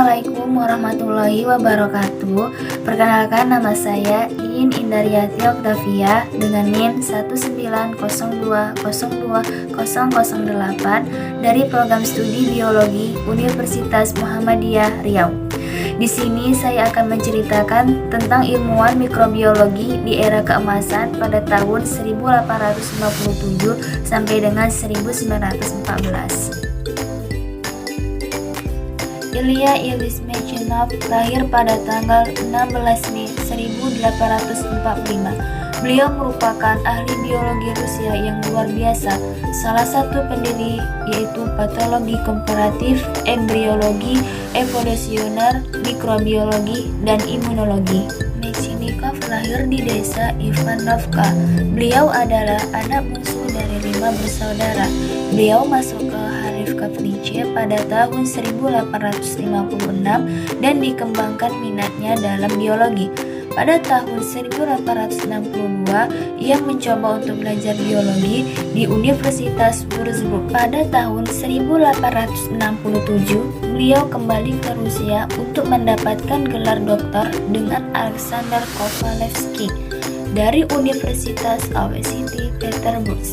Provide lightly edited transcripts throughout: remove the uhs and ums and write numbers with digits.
Assalamualaikum warahmatullahi wabarakatuh. Perkenalkan, nama saya In Indaryati Oktavia dengan NIM 190202008 dari Program Studi Biologi Universitas Muhammadiyah Riau. Di sini saya akan menceritakan tentang ilmuwan mikrobiologi di era keemasan pada tahun 1857 sampai dengan 1914. Ilya Ilyich Mechnikov lahir pada tanggal 16 Mei 1845. Beliau merupakan ahli biologi Rusia yang luar biasa. Salah satu pendiri yaitu patologi komparatif, embriologi, evolusioner, mikrobiologi, dan imunologi. Mechnikov lahir di desa Ivanovka. Beliau adalah anak bungsu dari 5 bersaudara. Beliau masuk ke Kavnice pada tahun 1856 dan dikembangkan minatnya dalam biologi. Pada tahun 1862, ia mencoba untuk belajar biologi di Universitas Würzburg. Pada tahun 1867, beliau kembali ke Rusia untuk mendapatkan gelar doktor dengan Alexander Kovalevsky dari Universitas City Peterburg.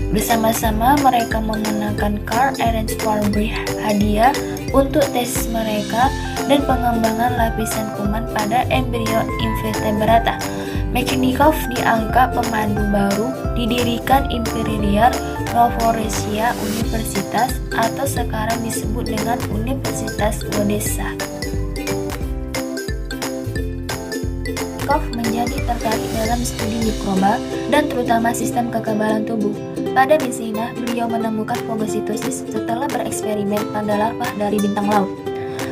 Bersama-sama mereka memenangkan Karl Ernst Farbe hadiah untuk tesis mereka dan pengembangan lapisan kuman pada embrio invertebrata. Mechnikov dianggap pemandu baru didirikan Imperial Novorossiya Universitas atau sekarang disebut dengan Universitas Odessa. Mechnikov menjadi tertarik dalam studi mikroba dan terutama sistem kekebalan tubuh. Pada Messina, beliau menemukan fagositosis setelah bereksperimen pada larva dari bintang laut.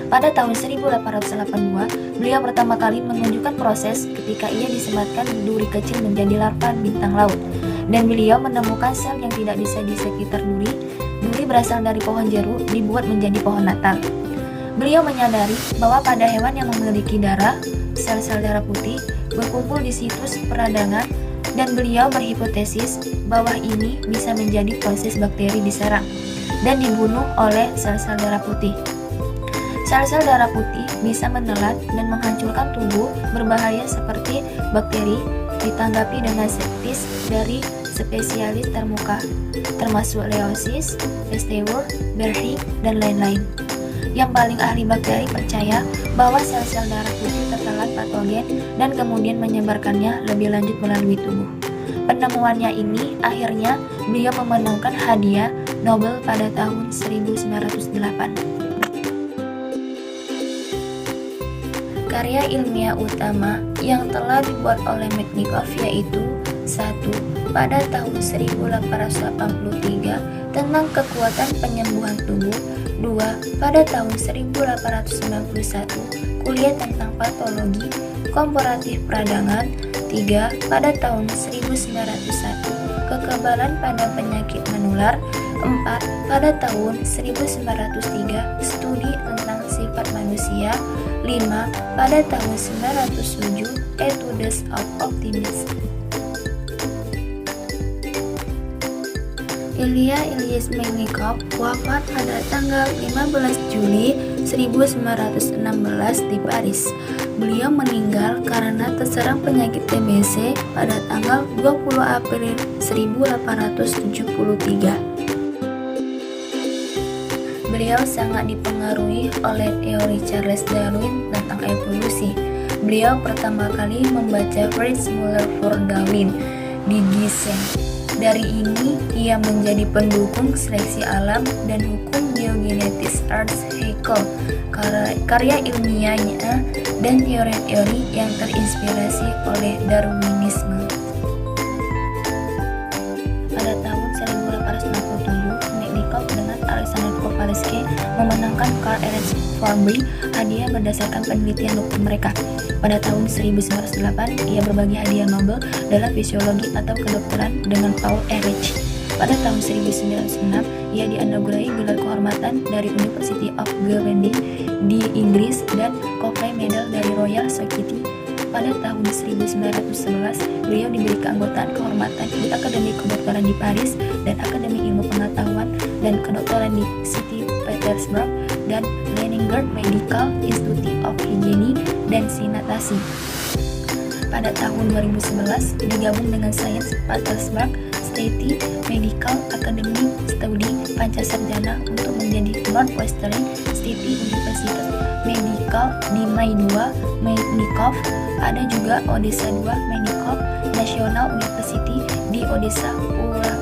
Pada tahun 1882, beliau pertama kali menunjukkan proses ketika ia disematkan duri kecil menjadi larva bintang laut. Dan beliau menemukan sel yang tidak bisa di sekitar duri. Duri berasal dari pohon jeruk dibuat menjadi pohon natal. Beliau menyadari bahwa pada hewan yang memiliki darah, sel-sel darah putih berkumpul di situs peradangan, dan beliau berhipotesis bahwa ini bisa menjadi proses bakteri diserang dan dibunuh oleh sel-sel darah putih. Sel-sel darah putih bisa menelan dan menghancurkan tubuh berbahaya seperti bakteri. Ditanggapi dengan skeptis dari spesialis termuka, termasuk Leucis, Pasteur, Berry, dan lain-lain. Yang paling ahli bakteri percaya bahwa sel-sel darah putih tertelan patogen dan kemudian menyebarkannya lebih lanjut melalui tubuh. Penemuannya ini akhirnya beliau memenangkan hadiah Nobel pada tahun 1908. Karya ilmiah utama yang telah dibuat oleh Mechnikov yaitu 1. Pada tahun 1883 tentang kekuatan penyembuhan tubuh. 2. Pada tahun 1891 kuliah tentang patologi komparatif peradangan. 3. Pada tahun 1901 kekebalan pada penyakit menular. 4. Pada tahun 1903 studi tentang sifat manusia. 5. Pada tahun 1907 Etudes of Optimism. Ilya Ilyich Mechnikov wafat pada tanggal 15 Juli 1916 di Paris. Beliau meninggal karena terserang penyakit TBC pada tanggal 20 April 1873. Beliau sangat dipengaruhi oleh teori Charles Darwin tentang evolusi. Beliau pertama kali membaca Fritz Müller for Darwin di Gießen. Dari ini, ia menjadi pendukung seleksi alam dan hukum biogenetis Ernst Haeckel. Karya ilmiahnya dan teori-teori yang terinspirasi oleh Darwinisme. Pada tahun 1867, Mechnikov dengan Alexander Kovalevsky memenangkan Karl Ernst Farbe hadiah berdasarkan penelitian dokter mereka. Pada tahun 1908, ia berbagi hadiah Nobel dalam fisiologi atau kedokteran dengan Paul Ehrlich. Pada tahun 1906, ia dianugerahi gelar kehormatan dari University of Grenville di Inggris dan Copley Medal dari Royal Society. Pada tahun 1911, beliau diberi keanggotaan kehormatan di Akademi Kedokteran di Paris dan Akademi Ilmu Pengetahuan dan Kedokteran di St. Petersburg dan Leningrad Medical Medical Institute of Hygiene dan Sanitasi. Pada tahun 2011 digabung dengan Sains Petersburg State Medical Academy Studi Pancasarjana untuk menjadi Northwestern State University Medical di May 2 Medikov. Ada juga Odessa 2 Medikov National University di Odessa, Ukraina.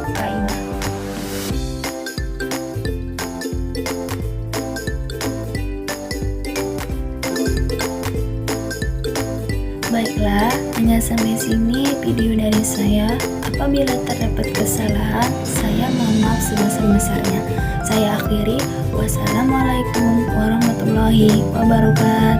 Baiklah, hanya sampai sini video dari saya. Apabila terdapat kesalahan, saya mohon maaf sebesar-besarnya. Saya akhiri. Wassalamualaikum warahmatullahi wabarakatuh.